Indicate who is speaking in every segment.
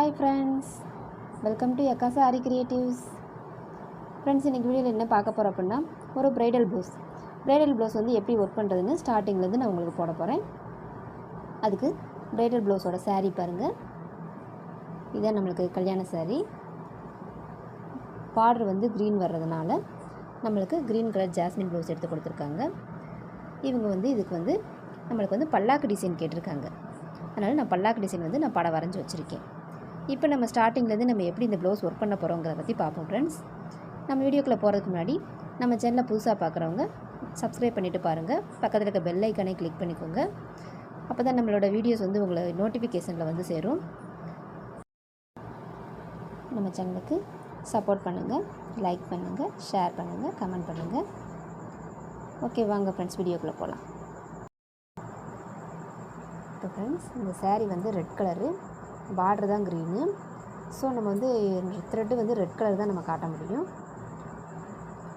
Speaker 1: Hi friends, welcome to Yaka Saree Creatives. Friends, இன்னைக்கு வீடியோவில் என்ன பார்க்க போகிறோம் அப்படின்னா ஒரு பிரைடல் ப்ளவுஸ் வந்து எப்படி ஒர்க் பண்ணுறதுன்னு ஸ்டார்டிங்லேருந்து நான் உங்களுக்கு போட போகிறேன். அதுக்கு பிரைடல் ப்ளவுஸோட saree பாருங்கள். இதான் நம்மளுக்கு கல்யாண saree. பார்டர் வந்து க்ரீன் வர்றதுனால நம்மளுக்கு க்ரீன் கலர் ஜாஸ்மின் ப்ளவுஸ் எடுத்து கொடுத்துருக்காங்க. இவங்க வந்து இதுக்கு வந்து நம்மளுக்கு வந்து பல்லாக்கு டிசைன் கேட்டிருக்காங்க. அதனால் நான் பல்லாக்கு டிசைன் வந்து நான் படம் வரைஞ்சி வச்சுருக்கேன். இப்போ நம்ம ஸ்டார்டிங்லேருந்து நம்ம எப்படி இந்த ப்ளவுஸ் ஒர்க் பண்ண போகிறோங்கிறத பற்றி பார்ப்போம் ஃப்ரெண்ட்ஸ். நம்ம வீடியோக்குள்ளே போகிறதுக்கு முன்னாடி நம்ம சேனலில் புதுசாக பார்க்குறவங்க சப்ஸ்கிரைப் பண்ணிவிட்டு பாருங்கள். பக்கத்தில் இருக்க பெல் ஐக்கானை கிளிக் பண்ணிக்கோங்க. அப்போ தான் நம்மளோட வீடியோஸ் வந்து உங்களை நோட்டிஃபிகேஷனில் வந்து சேரும். நம்ம சேனலுக்கு சப்போர்ட் பண்ணுங்கள், லைக் பண்ணுங்கள், ஷேர் பண்ணுங்கள், கமெண்ட் பண்ணுங்கள். ஓகே, வாங்க ஃப்ரெண்ட்ஸ் வீடியோக்குள்ளே போகலாம். இப்போ ஃப்ரெண்ட்ஸ், இந்த saree வந்து ரெட் கலரு, பார்டர் தான் க்ரீனு. ஸோ நம்ம வந்து த்ரெட்டு வந்து ரெட் கலர் தான் நம்ம காட்ட முடியும்.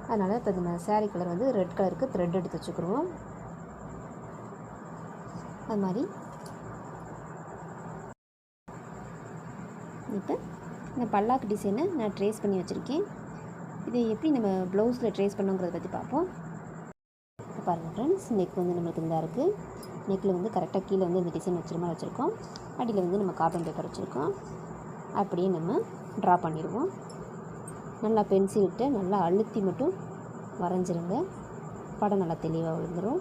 Speaker 1: அதனால் இப்போ இந்த saree கலர் வந்து ரெட் கலருக்கு த்ரெட் எடுத்து வச்சுக்கிடுவோம். அது மாதிரி இப்போ இந்த பல்லாக்கு டிசைனை நான் ட்ரேஸ் பண்ணி வச்சுருக்கேன். இதை எப்படி நம்ம ப்ளவுஸில் ட்ரேஸ் பண்ணுங்கிறத பற்றி பார்ப்போம். இப்போ பாருங்கள் ஃப்ரெண்ட்ஸ், நெக் வந்து நம்மளுக்கு இந்த இருக்குது. நெக்கில் வந்து கரெக்டாக கீழே வந்து இந்த டிசைன் வச்சுருக்கோம். அடியில் வந்து நம்ம காட்டன் பேப்பர் வச்சுருக்கோம். அப்படியே நம்ம ட்ரா பண்ணிடுவோம். நல்லா பென்சில்கிட்ட நல்லா அழுத்தி மட்டும் வரைஞ்சிருங்க. படம் நல்லா தெளிவாக விழுந்துடும்.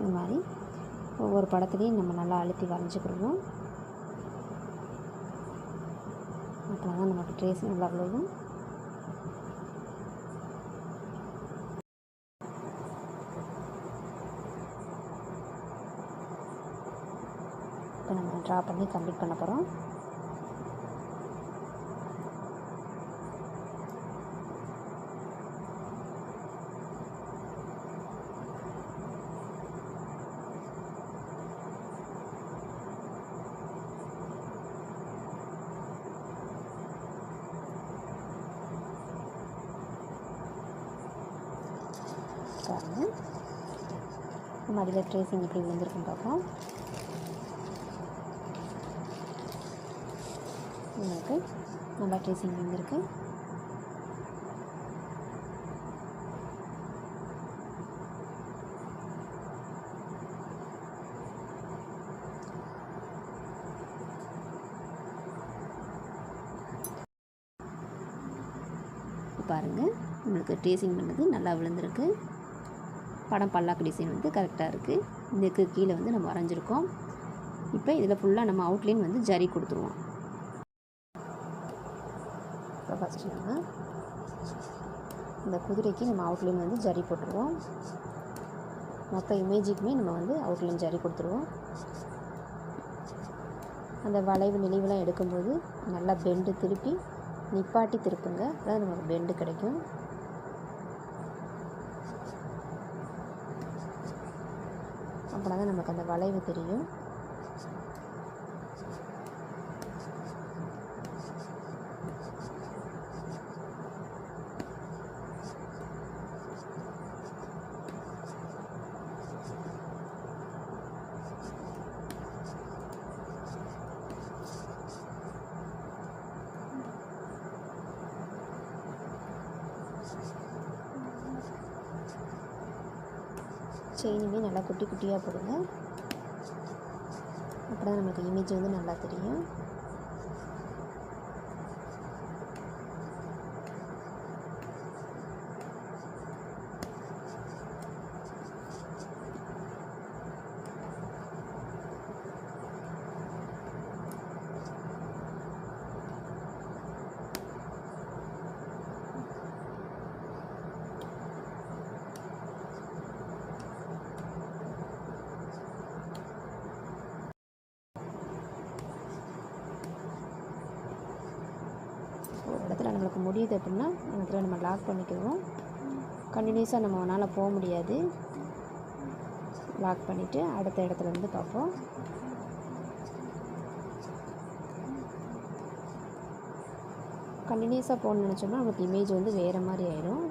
Speaker 1: இந்த மாதிரி ஒவ்வொரு படத்துலையும் நம்ம நல்லா அழுத்தி வரைஞ்சிக்கிடுவோம். அப்புறம் தான் நமக்கு ட்ரேஸ் நல்லா விழுவும். இப்போ நம்ம ட்ரா பண்ணி கம்ப்ளீட் பண்ண போகிறோம். பாருங்கள், நம்ம அதில் ட்ரேசிங் எப்படி விழுந்திருக்குன்னு பார்ப்போம். உங்களுக்கு நல்லா ட்ரேசிங் விழுந்திருக்கு. பாருங்கள், நம்மளுக்கு ட்ரேசிங் பண்ணது நல்லா விழுந்திருக்கு. படம் பல்லாக்கு டிசைன் வந்து கரெக்டாக இருக்குது. இதுக்கு கீழே வந்து நம்ம வரைஞ்சிருக்கோம். இப்போ இதில் ஃபுல்லாக நம்ம அவுட்லைன் வந்து ஜரி கொடுத்துருவோம். இப்போ ஃபஸ்ட்டு நம்ம இந்த குதிரைக்கு நம்ம அவுட்லைன் வந்து ஜரி போட்டுருவோம். மொத்த இமேஜுக்குமே நம்ம வந்து அவுட்லைன் ஜரி கொடுத்துருவோம். அந்த வளைவு நெளிவுலாம் எடுக்கும்போது நல்லா பெண்டு திருப்பி நிப்பாட்டி திருப்புங்க. அதாவது நமக்கு பெண்டு கிடைக்கும். அப்படின்னா தான் நமக்கு அந்த வளைவு தெரியும். செயினுமே நல்லா குட்டி குட்டியாக போடுங்க. அப்போ தான் நமக்கு இமேஜ் வந்து நல்லா தெரியும். ஒரு இடத்துல நம்மளுக்கு முடியுது அப்படின்னா அந்த இடத்துல நம்ம லாக் பண்ணிக்குவோம். கண்டினியூஸாக நம்மளால் போக முடியாது. லாக் பண்ணிவிட்டு அடுத்த இடத்துல இருந்து பார்ப்போம். கண்டினியூஸாக போகணுன்னு நினச்சோம்னா நம்மளுக்கு இமேஜ் வந்து வேறு மாதிரி ஆயிடும்.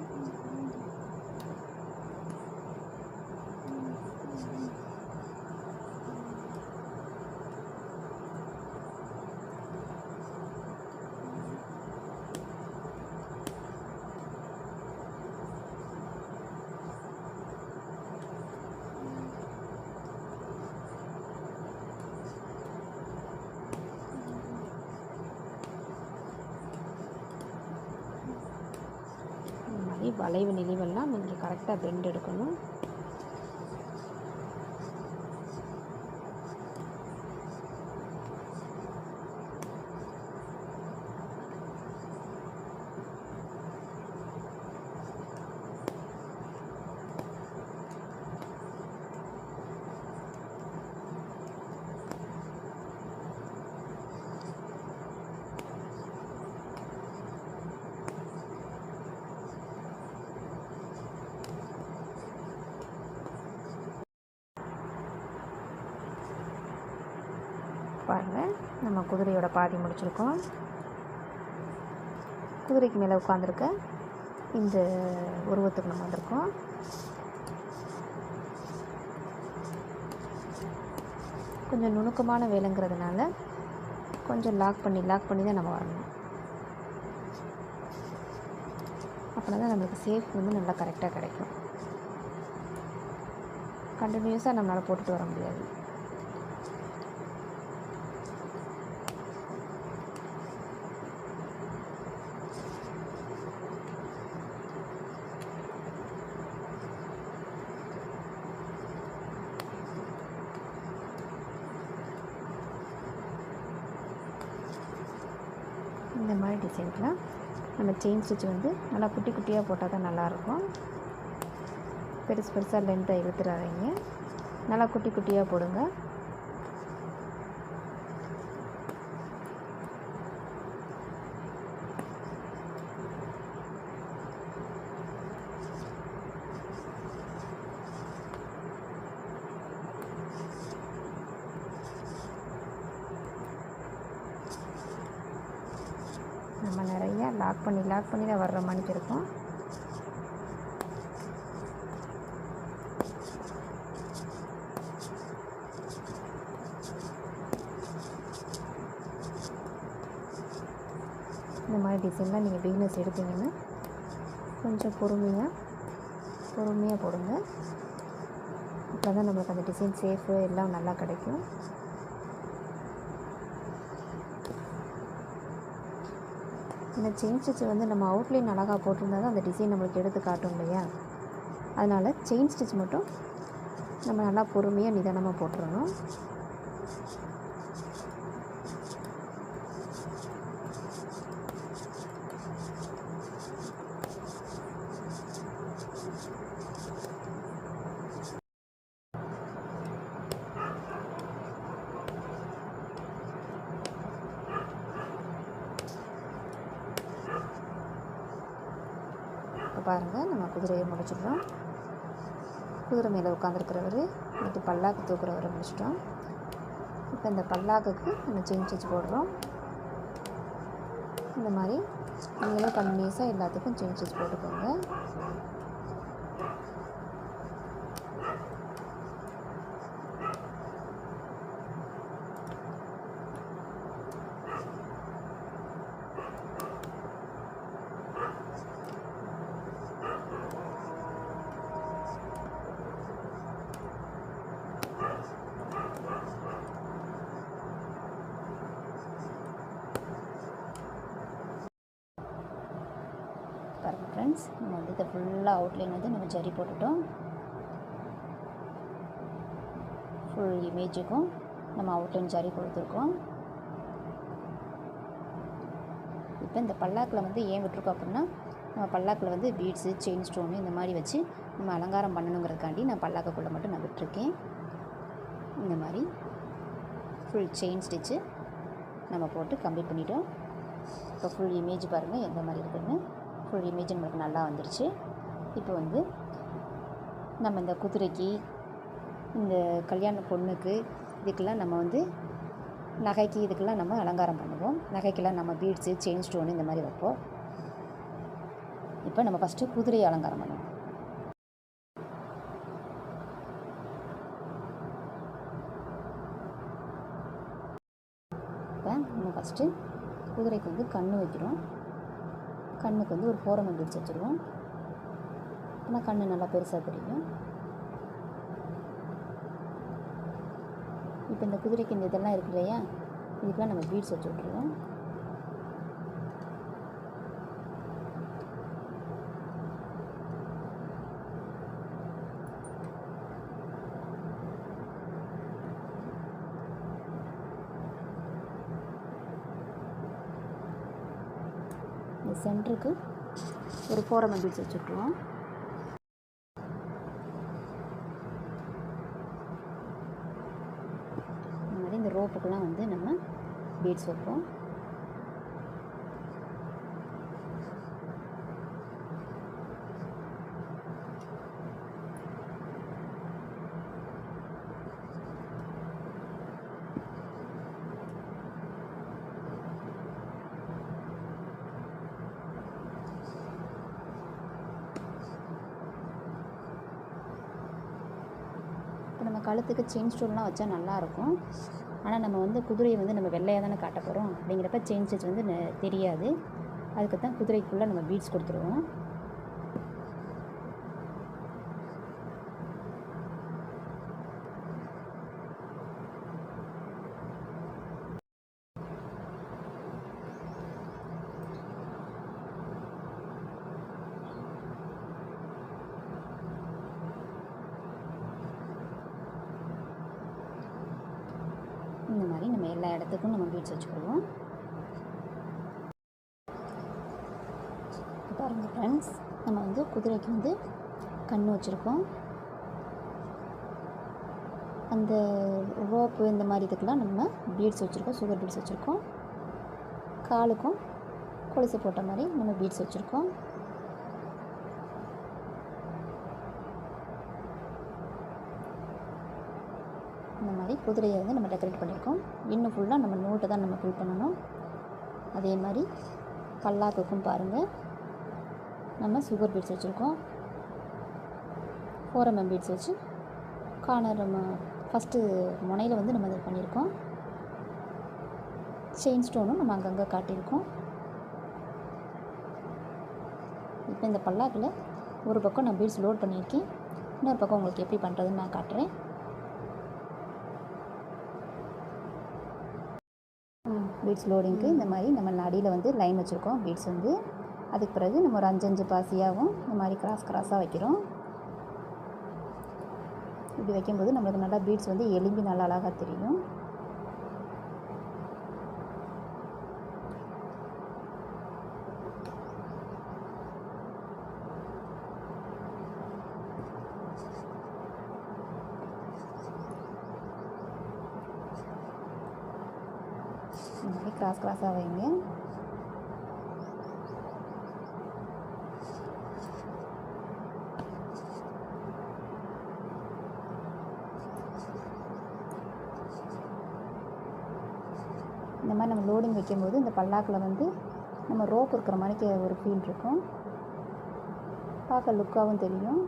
Speaker 1: வளைவு நெளிவெல்லாம் நீங்கள் கரெக்டாக பெண்ட் எடுக்கணும். பாருங்கள், நம்ம குதிரையோட பாதி முடிச்சிருக்கோம். குதிரைக்கு மேலே உட்காந்துருக்க இந்த உருவத்துக்கு நம்ம வந்திருக்கோம். கொஞ்சம் நுணுக்கமான வேலைங்கிறதுனால கொஞ்சம் லாக் பண்ணி தான் நம்ம வரணும். அப்படின்னா தான் நம்மளுக்கு சேஃப் வந்து நல்லா கரெக்டாக கிடைக்கும். கண்டினியூஸாக நம்மளால் போட்டுட்டு வர முடியாது. இந்த மாதிரி டிசைன்லாம் நம்ம செயின் ஸ்டிச் வந்து நல்லா குட்டி குட்டியாக போட்டால் தான் நல்லாயிருக்கும். பெருசாக லென்த்தை இழுத்துறாதீங்க, நல்லா குட்டி குட்டியாக போடுங்க. நம்ம நிறையா லாக் பண்ணி தான் வர்ற மாதிரி இருக்கும். இந்த மாதிரி டிசைன்லாம் நீங்கள் பிகினர்ஸ் எடுத்தீங்கன்னா கொஞ்சம் பொறுமையாக போடுங்க. அப்போ தான் நம்மளுக்கு அந்த டிசைன் சேஃபு எல்லாம் நல்லா கிடைக்கும். இந்த செயின் ஸ்டிச் வந்து நம்ம அவுட்லைன் அழகாக போட்டிருந்தா தான் அந்த டிசைன் நம்மளுக்கு எடுத்து காட்டும் இல்லையா? அதனால் செயின் ஸ்டிச் மட்டும் நம்ம நல்லா பொறுமையாக நிதானமாக போட்டுறணும். பாருங்கள், நம்ம குதிரையை முடிச்சிடுறோம். குதிரை மேலே உட்காந்துருக்கிறவர் இது பல்லாக்கு தூக்குறவரை முடிச்சிட்டோம். இப்போ இந்த பல்லாக்குக்கு நம்ம செயின் ஸ்டிச் போடுறோம். இந்த மாதிரி நீங்களும் கண்டினியூஸாக எல்லாத்துக்கும் செயின் ஸ்டிச் போட்டுக்கோங்க. பாருங்கள் ஃப்ரெண்ட்ஸ், நம்ம வந்து இதை ஃபுல்லாக அவுட்லைன் வந்து நம்ம ஜரி போட்டுட்டோம். ஃபுல் இமேஜுக்கும் நம்ம அவுட்லைன் ஜரி கொடுத்துருக்கோம். இப்போ இந்த பல்லாக்கில் வந்து ஏன் விட்டுருக்கோம் அப்படின்னா, நம்ம பல்லாக்கில் வந்து பீட்ஸு, செயின் ஸ்டோனு இந்த மாதிரி வச்சு நம்ம அலங்காரம் பண்ணணுங்கிறதுக்காண்டி நான் பல்லாக்குக்குள்ளே மட்டும் நான் விட்டுருக்கேன். இந்த மாதிரி ஃபுல் செயின் ஸ்டிச்சு நம்ம போட்டு கம்ப்ளீட் பண்ணிட்டோம். இப்போ ஃபுல் இமேஜ் பாருங்கள் எந்த மாதிரி இருக்குதுன்னு. ஃபுல் இமேஜ் நம்மளுக்கு நல்லா வந்துருச்சு. இப்போ வந்து நம்ம இந்த குதிரைக்கு, இந்த கல்யாண பொண்ணுக்கு, இதுக்கெல்லாம் நம்ம வந்து நகைக்கு இதுக்கெல்லாம் நம்ம அலங்காரம் பண்ணுவோம். நகைக்கெல்லாம் நம்ம பீட்ஸு, செயின் ஸ்டோனு இந்த மாதிரி வைப்போம். இப்போ நம்ம ஃபஸ்ட்டு குதிரையை அலங்காரம் பண்ணுவோம். இப்போ நம்ம ஃபஸ்ட்டு குதிரைக்கு வந்து கண் வைக்கிறோம். கண்ணுக்கு வந்து ஒரு ஃபோரம் பீட்ஸ் வச்சுருவோம். ஆனால் கண் நல்லா பெருசாக தெரியும். இப்போ இந்த குதிரைக்கு இந்த இதெல்லாம் இருக்கு இல்லையா, இதுக்கெலாம் நம்ம பீட்ஸ் வச்சு விட்ருவோம். இந்த சென்டருக்கு ஒரு ஃபோரம் பீட்ஸ் வச்சு விட்ருவோம். இந்த மாதிரி இந்த ரோப்புக்கெல்லாம் வந்து நம்ம பீட்ஸ் வைப்போம். இப்போ நம்ம கழுத்துக்கு செயின் ஸ்டோன்லாம் வச்சா நல்லாயிருக்கும். ஆனால் நம்ம வந்து குதிரையை வந்து நம்ம வெள்ளையாக தானே காட்ட போகிறோம். அப்படிங்கிறப்ப செயின் ஸ்டிச் வந்து தெரியாது. அதுக்கு தான் குதிரைக்குள்ளே நம்ம பீட்ஸ் கொடுத்துருவோம். இந்த மாதிரி நம்ம எல்லா இடத்துக்கும் நம்ம பீட்ஸ் வச்சுக்கிடுவோம். பாருங்கள் ஃப்ரெண்ட்ஸ், நம்ம வந்து குதிரைக்கு வந்து கண் வச்சுருக்கோம். அந்த ரோப்பு இந்த மாதிரி இதுக்கெல்லாம் நம்ம பீட்ஸ் வச்சுருக்கோம், சுகர் பீட்ஸ் வச்சுருக்கோம். காலுக்கும் கொலுசு போட்ட மாதிரி நம்ம பீட்ஸ் வச்சுருக்கோம். இந்த மாதிரி குதிரையை வந்து நம்ம டெக்கரேட் பண்ணியிருக்கோம். இன்னும் ஃபுல்லாக நம்ம நோட்டை தான் நம்ம ஃபில் பண்ணணும். அதே மாதிரி பல்லாக்குக்கும் பாருங்கள், நம்ம சுகர் பீட்ஸ் வச்சுருக்கோம். ஃபோரம் பீட்ஸ் வச்சு கார்னர் நம்ம ஃபஸ்ட்டு முனையில் வந்து நம்ம இது பண்ணியிருக்கோம். செயின் ஸ்டோனும் நம்ம அங்கங்கே காட்டியிருக்கோம். இப்போ இந்த பல்லாக்கில் ஒரு பக்கம் நான் பீட்ஸ் லோட் பண்ணியிருக்கேன். இன்னொரு பக்கம் உங்களுக்கு எப்படி பண்ணுறதுன்னு நான் காட்டுறேன். பீட்ஸ் லோடிங்க்கு இந்த மாதிரி நம்ம அடியில் வந்து லைன் வச்சுருக்கோம் பீட்ஸ் வந்து. அதுக்கு பிறகு நம்ம ஒரு 5 பாசியாகவும் இந்த மாதிரி கிராஸாக வைக்கிறோம். இப்படி வைக்கும்போது நம்மளுக்கு நல்லா பீட்ஸ் வந்து எலும்பி நல்லா அழகாக தெரியும். இந்த மாதிரி கிராஸாக வைங்க. இந்த மாதிரி நம்ம லோடிங் வைக்கும்போது இந்த பல்லாக்கில் வந்து நம்ம ரோப் இருக்கிற மாதிரிக்கு ஒரு ஃபீல் இருக்கும். பார்க்க லுக்காகவும் தெரியும்.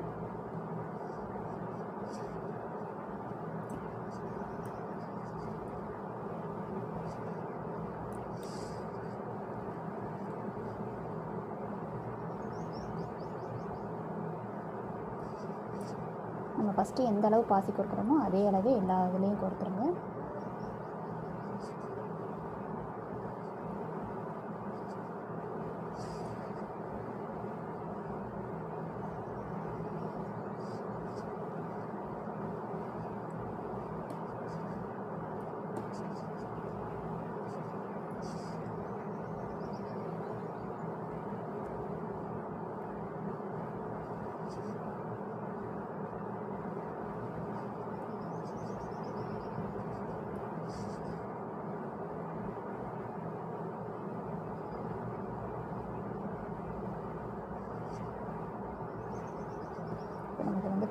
Speaker 1: நம்ம ஃபஸ்ட்டு எந்த அளவு பாசி கொடுக்குறோமோ அதே அளவே எல்லா இதுலேயும் கொடுத்துருங்க.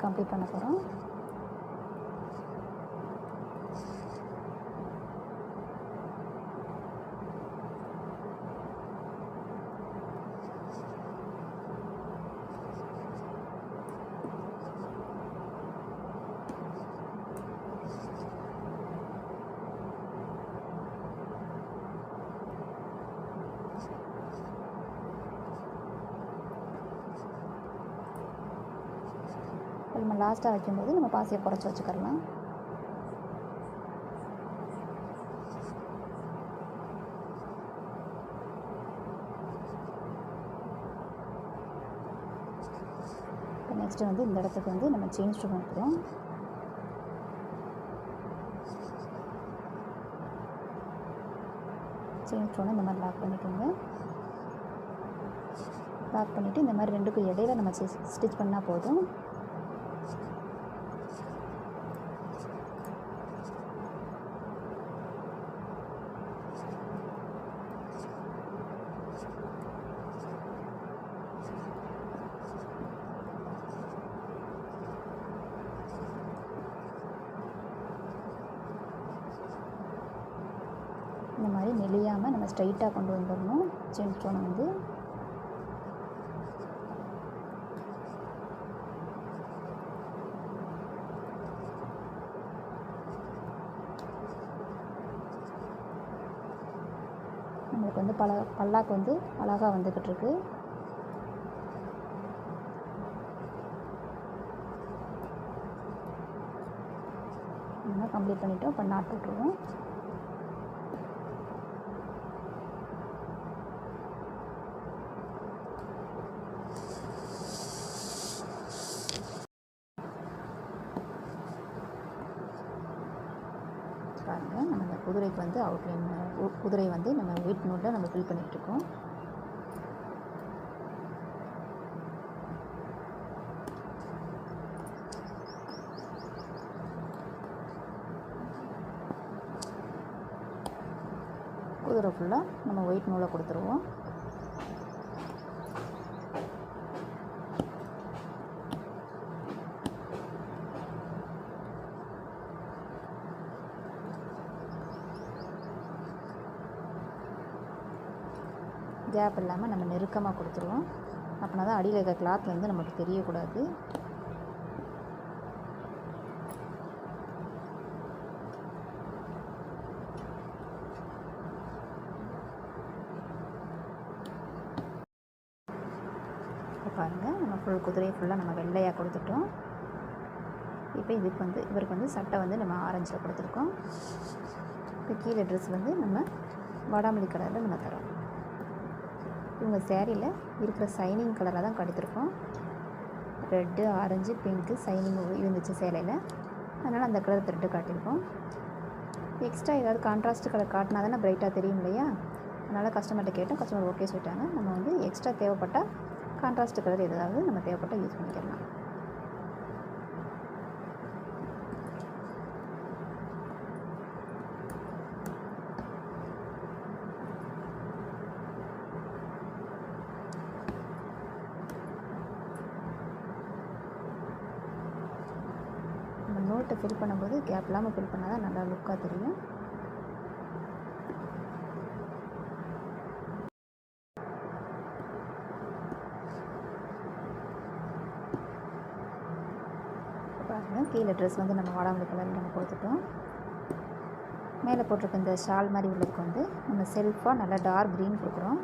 Speaker 2: கம்ப்ளீட் பண்ண போகிறோம். நம்ம லாஸ்ட்டாக வைக்கும்போது நம்ம பாசியை குறைச்சி வச்சுக்கலாம். இப்போ நெக்ஸ்ட்டு வந்து இந்த இடத்துக்கு வந்து நம்ம செயின் ஸ்டோன் வைக்கிறோம். செயின் ஸ்டோனை இந்த மாதிரி லாக் பண்ணிக்கோங்க. லாக் பண்ணிவிட்டு இந்த மாதிரி ரெண்டுக்கும் இடையில நம்ம ஸ்டிச் பண்ணால் போதும். இந்த மாதிரி நெளியாமல் நம்ம ஸ்ட்ரைட்டாக கொண்டு வந்துடணும் செயின் ஸ்டோனை வந்து. நம்மளுக்கு வந்து பல்லாக்கு வந்து அழகாக வந்துக்கிட்டு இருக்கு. நம்ம கம்ப்ளீட் பண்ணிவிட்டோம். இப்போ நாட் போட்டுருவோம். பாருங்கள், நம்ம இந்த குதிரைக்கு வந்து அவுட்லைன் குதிரை வந்து நம்ம ஒயிட் நூலில் நம்ம ஃபில் பண்ணிகிட்ருக்கோம். குதிரை ஃபுல்லாக நம்ம ஒயிட் நூலை கொடுத்துருவோம். கேப் இல்லாமல் நம்ம நெருக்கமாக கொடுத்துருவோம். அப்படின்னா தான் அடியில் இருக்க கிளாத் வந்து நமக்கு தெரியக்கூடாது. இப்போ பாருங்கள், நம்ம ஃபுல் குதிரையை ஃபுல்லாக நம்ம வெள்ளையாக கொடுத்துட்டோம். இப்போ இவருக்கு வந்து சட்டை வந்து நம்ம ஆரஞ்சில் கொடுத்துருக்கோம். இப்போ கீழே ட்ரெஸ் வந்து நம்ம வாடாமல்லி கலரில் நம்ம தரோம். இவங்க சேரீயில் இருக்கிற சைனிங் கலராக தான் கொடுத்துருக்கோம். ரெட்டு, ஆரஞ்சு, பிங்க்கு சைனிங் இருந்துச்சு சேலையில், அதனால் அந்த கலர் த்ரெட்டு காட்டியிருக்கோம். எக்ஸ்ட்ரா ஏதாவது கான்ட்ராஸ்ட் கலர் காட்டினா தானே பிரைட்டாக தெரியும் இல்லையா? அதனால் கஸ்டமர்கிட்ட கேட்டோம். கஸ்டமர் ஓகே சொல்லிட்டாங்க. நம்ம வந்து எக்ஸ்ட்ரா தேவைப்பட்டால் கான்ட்ராஸ்ட் கலர் ஏதாவது நம்ம தேவைப்பட்டால் யூஸ் பண்ணிக்கலாம். நோட்டை ஃபில் பண்ணும்போது கேப் இல்லாமல் ஃபில் பண்ணால் தான் நல்லா லுக்காக தெரியும். பாருங்கள், கீழே ட்ரெஸ் வந்து நம்ம வாடாமல்லி கலரில் நம்ம கொடுத்துட்டோம். மேலே போட்டிருக்க இந்த ஷால் மாதிரி உள்ளதுக்கு வந்து நம்ம செல்ஃபாக நல்லா டார்க் க்ரீன் கொடுக்குறோம்.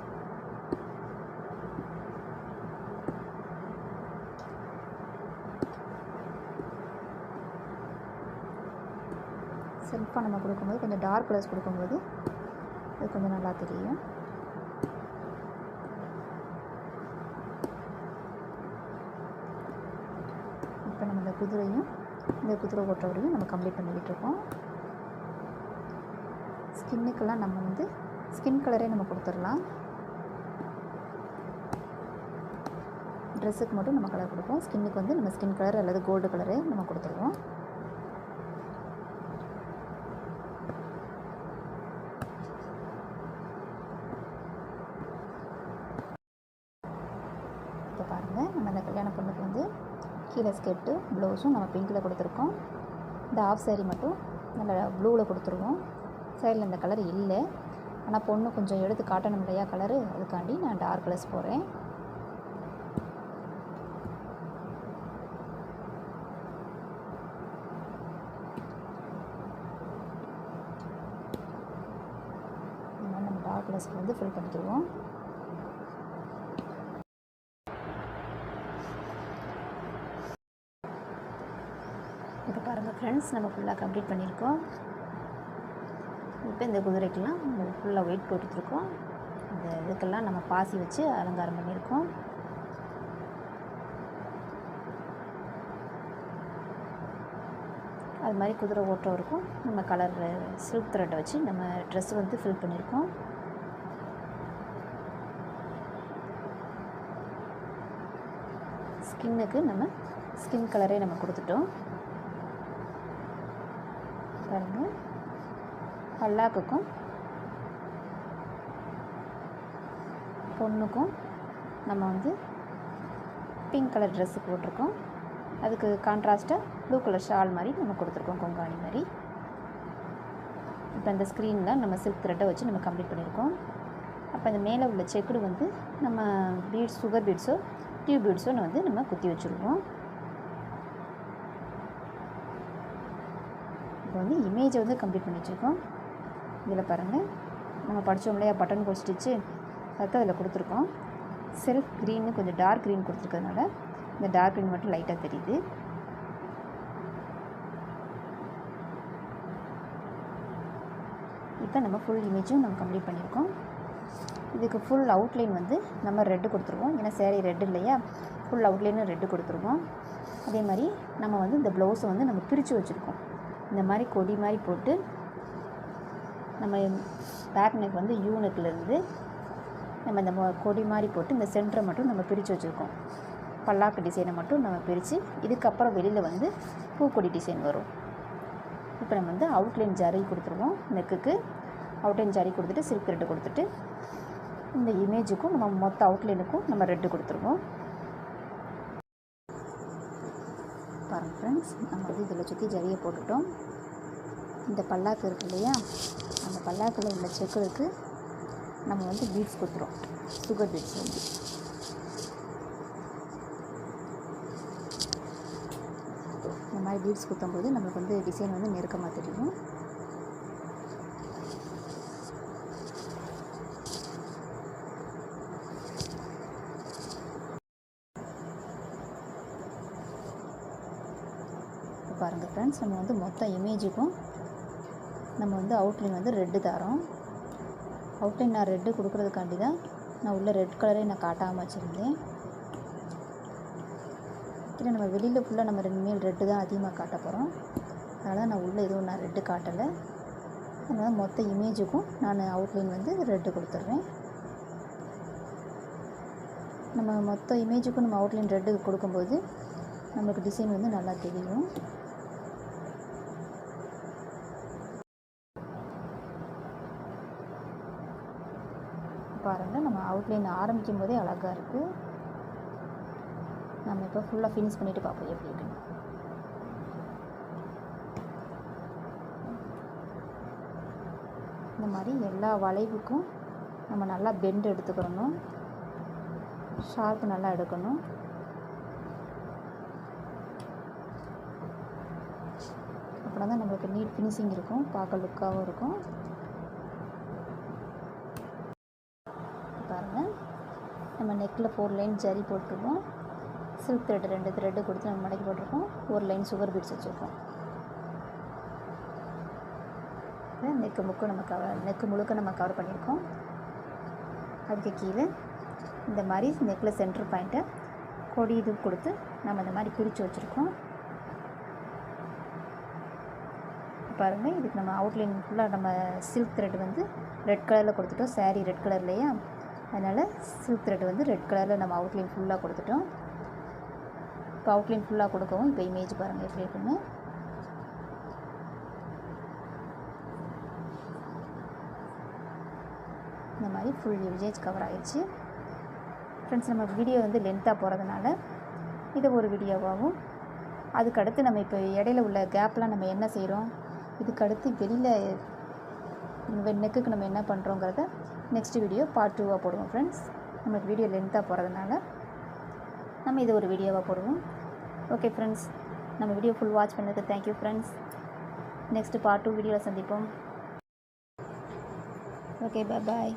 Speaker 2: செல்ஃபாக நம்ம கொடுக்கும்போது கொஞ்சம் டார்க் கலர்ஸ் கொடுக்கும்போது அது கொஞ்சம் நல்லா தெரியும். இப்போ நம்ம இந்த குதிரை ஓட்டுறவரையும் நம்ம கம்ப்ளீட் பண்ணிக்கிட்டு இருக்கோம். ஸ்கின்னுக்கெல்லாம் நம்ம வந்து ஸ்கின் கலரே நம்ம கொடுத்துடலாம். ட்ரெஸ்ஸுக்கு மட்டும் நம்ம கலர் கொடுப்போம். ஸ்கின்னுக்கு வந்து நம்ம ஸ்கின் கலர் அல்லது கோல்டு கலரே நம்ம கொடுத்துருவோம். இப்போ பாருங்கள், நம்ம அந்த கல்யாண பொண்ணுக்கு வந்து கீழே ஸ்கெர்ட்டு ப்ளவுஸும் நம்ம பிங்க்கில் கொடுத்துருக்கோம். இந்த ஆஃப் சாரீ மட்டும் நல்ல ப்ளூவில் கொடுத்துருவோம். சைடில் இந்த கலர் இல்லை, ஆனால் பொண்ணு கொஞ்சம் எடுத்து காட்டணும் இல்லையா கலரு, அதுக்காண்டி நான் டார்க் கலர்ஸ் போடுறேன். இந்த மாதிரி நம்ம டார்க் கலர்ஸ்க்கு வந்து ஃபில் பண்ணிக்கிடுவோம். இப்போ பாருங்கள் ஃப்ரெண்ட்ஸ், நம்ம ஃபுல்லாக கம்ப்ளீட் பண்ணியிருக்கோம். இப்போ இந்த குதிரைக்கெல்லாம் ஃபுல்லாக வெயிட் போட்டுட்ருக்கோம். இந்த இதுக்கெல்லாம் நம்ம பாசி வச்சு அலங்காரம் பண்ணியிருக்கோம். அது மாதிரி குதிரை ஓட்டுறவருக்கும் நம்ம கலர் சில்க் த்ரெட்டை வச்சு நம்ம ட்ரெஸ் வந்து ஃபில் பண்ணியிருக்கோம். ஸ்கின்னுக்கு நம்ம ஸ்கின் கலரே நம்ம கொடுத்துட்டோம். பாருங்கள், பல்லாக்குக்கும் பொண்ணுக்கும் நம்ம வந்து பிங்க் கலர் ட்ரெஸ்ஸு போட்டிருக்கோம். அதுக்கு கான்ட்ராஸ்ட்டாக ப்ளூ கலர் ஷால் மாதிரி நம்ம கொடுத்துருக்கோம், கொங்காணி மாதிரி. இப்போ இந்த ஸ்க்ரீனில் நம்ம சில்க் த்ரெட்டை வச்சு நம்ம கம்ப்ளீட் பண்ணியிருக்கோம். அப்போ இந்த மேலே உள்ள செக்குடு வந்து நம்ம பீட்ஸ், சுகர் பீட்ஸோ டியூப் பீட்ஸோ வந்து நம்ம குத்தி வச்சுருவோம். இப்போ வந்து இமேஜை வந்து கம்ப்ளீட் பண்ணி வச்சுருக்கோம். இதில் பாருங்கள், நம்ம படித்தோம் இல்லையா பட்டன் கோட் ஸ்டிச்சு, அதுதான் அதில் கொடுத்துருக்கோம். செல்ஃப் க்ரீனு கொஞ்சம் டார்க் க்ரீன் கொடுத்துருக்கிறதுனால இந்த டார்க் க்ரீன் மட்டும் லைட்டாக தெரியுது. இப்போ நம்ம ஃபுல் இமேஜும் நம்ம கம்ப்ளீட் பண்ணியிருக்கோம். இதுக்கு ஃபுல் அவுட்லைன் வந்து நம்ம ரெட்டு கொடுத்துருவோம். ஏன்னா சேரீ ரெட்டு இல்லையா, ஃபுல் அவுட்லைனும் ரெட்டு கொடுத்துருவோம். அதே மாதிரி நம்ம வந்து இந்த ப்ளவுஸை வந்து நம்ம பிரித்து வச்சுருக்கோம். இந்த மாதிரி கொடி மாதிரி போட்டு நம்ம பேக் நெக் வந்து யூ நெக்லேருந்து நம்ம இந்த கொடி மாதிரி போட்டு இந்த சென்டரை மட்டும் நம்ம பிரித்து வச்சுருக்கோம். பல்லாக்கு டிசைனை மட்டும் நம்ம பிரித்து, இதுக்கப்புறம் வெளியில் வந்து பூக்கொடி டிசைன் வரும். இப்போ நம்ம வந்து அவுட்லைன் ஜரி கொடுத்துருவோம். நெக்குக்கு அவுட்லைன் ஜரி கொடுத்துட்டு சில்க் த்ரெட்டு கொடுத்துட்டு இந்த இமேஜுக்கும் நம்ம மொத்த அவுட்லைனுக்கும் நம்ம ரெட்டு கொடுத்துருவோம். பாருங்கள் ஃப்ரெண்ட்ஸ், நம்ம வந்து இதில் சுற்றி ஜரியை போட்டுட்டோம். இந்த பல்லாக்கு இருக்கு இல்லையா, அந்த பல்லாக்கில் உள்ள செக்குக்கு நம்ம வந்து பீட்ஸ் கொடுத்துரும், சுகர் பீட்ஸ் வந்து. இந்த மாதிரி பீட்ஸ் குத்தும்போது நம்மளுக்கு வந்து டிசைன் வந்து நெருக்கமாக தெரியும். பாருங்கள் ஃப்ரெண்ட்ஸ், நம்ம வந்து மொத்த இமேஜுக்கும் நம்ம வந்து அவுட்லைன் வந்து ரெட்டு தரோம். அவுட்லைன் நான் ரெட்டு கொடுக்குறதுக்காண்டி தான் நான் உள்ள ரெட் கலரே நான் காட்டாமல் வச்சுருந்தேன். இல்லை நம்ம வெளியில் ஃபுல்லாக நம்ம இனிமேல் ரெட்டு தான் அதிகமாக காட்ட போகிறோம். அதனால் நான் உள்ளே எதுவும் நான் ரெட்டு காட்டலை. அதனால் மொத்த இமேஜுக்கும் நான் அவுட்லைன் வந்து ரெட்டு கொடுத்துட்றேன். நம்ம மொத்த இமேஜுக்கும் நம்ம அவுட்லைன் ரெட்டு கொடுக்கும்போது நம்மளுக்கு டிசைன் வந்து நல்லா தெரியும். பாருங்கள், நம்ம அவுட்லைன் ஆரம்பிக்கும் போதே அழகாக இருக்குது. நம்ம இப்போ ஃபுல்லாக ஃபினிஷ் பண்ணிவிட்டு பார்ப்போம் எப்படி இருக்குன்னு. இந்த மாதிரி எல்லா வளைவுக்கும் நம்ம நல்லா பெண்ட் எடுத்துக்கிறணும், ஷார்ப்பு நல்லா எடுக்கணும். அப்படின்னா தான் நம்மளுக்கு நீட் ஃபினிஷிங் இருக்கும், பார்க்க லுக்காகவும் இருக்கும். பாருங்கள், நம்ம நெக்கில் 4 லைன் ஜரி போட்டுருவோம். சில்க் த்ரெட் 2 த்ரெட்டு கொடுத்து நம்ம மடக்கி போட்டிருக்கோம். 1 லைன் சுகர் பீட்ஸ் வச்சுருக்கோம். நெக்கு முழுக்க நம்ம கவர் பண்ணியிருக்கோம். அதுக்கு கீழே இந்த மாதிரி நெக்கில் சென்டர் பாயிண்ட்டை கொடி இது கொடுத்து நம்ம இந்த மாதிரி பிரித்து வச்சுருக்கோம். பாருங்கள், இதுக்கு நம்ம அவுட்லைன் ஃபுல்லாக நம்ம சில்க் த்ரெட் வந்து ரெட் கலரில் கொடுத்துட்டோம். சாரீ ரெட் கலர் இல்லையா, அதனால் சில்க் த்ரெட் வந்து ரெட் கலரில் நம்ம அவுட்லைன் ஃபுல்லாக கொடுத்துட்டோம். இப்போ அவுட்லைன் ஃபுல்லாக கொடுக்கவும் இப்போ இமேஜ் பாருங்கள் எப்படி இருக்குன்னு. இந்த மாதிரி ஃபுல் இமேஜ் கவர் ஆகிடுச்சு. ஃப்ரெண்ட்ஸ், நம்ம வீடியோ வந்து லென்த்தாக போகிறதுனால இதை ஒரு வீடியோவாகவும், அதுக்கடுத்து நம்ம இப்போ இடையில உள்ள கேப்லாம் நம்ம என்ன செய்கிறோம், இதுக்கடுத்து வெளியில் நெக்குக்கு நம்ம என்ன பண்ணுறோங்கிறத நெக்ஸ்ட் வீடியோ பார்ட் 2வாக போடுவோம் ஃப்ரெண்ட்ஸ். நம்மளுக்கு வீடியோ லென்த்தாக போகிறதுனால நம்ம இதை ஒரு வீடியோவாக போடுவோம். ஓகே ஃப்ரெண்ட்ஸ், நம்ம வீடியோ ஃபுல் வாட்ச் பண்ணதுக்கு தேங்க்யூ ஃப்ரெண்ட்ஸ். நெக்ஸ்ட்டு பார்ட் 2 வீடியோவில் சந்திப்போம். ஓகே, பாய்.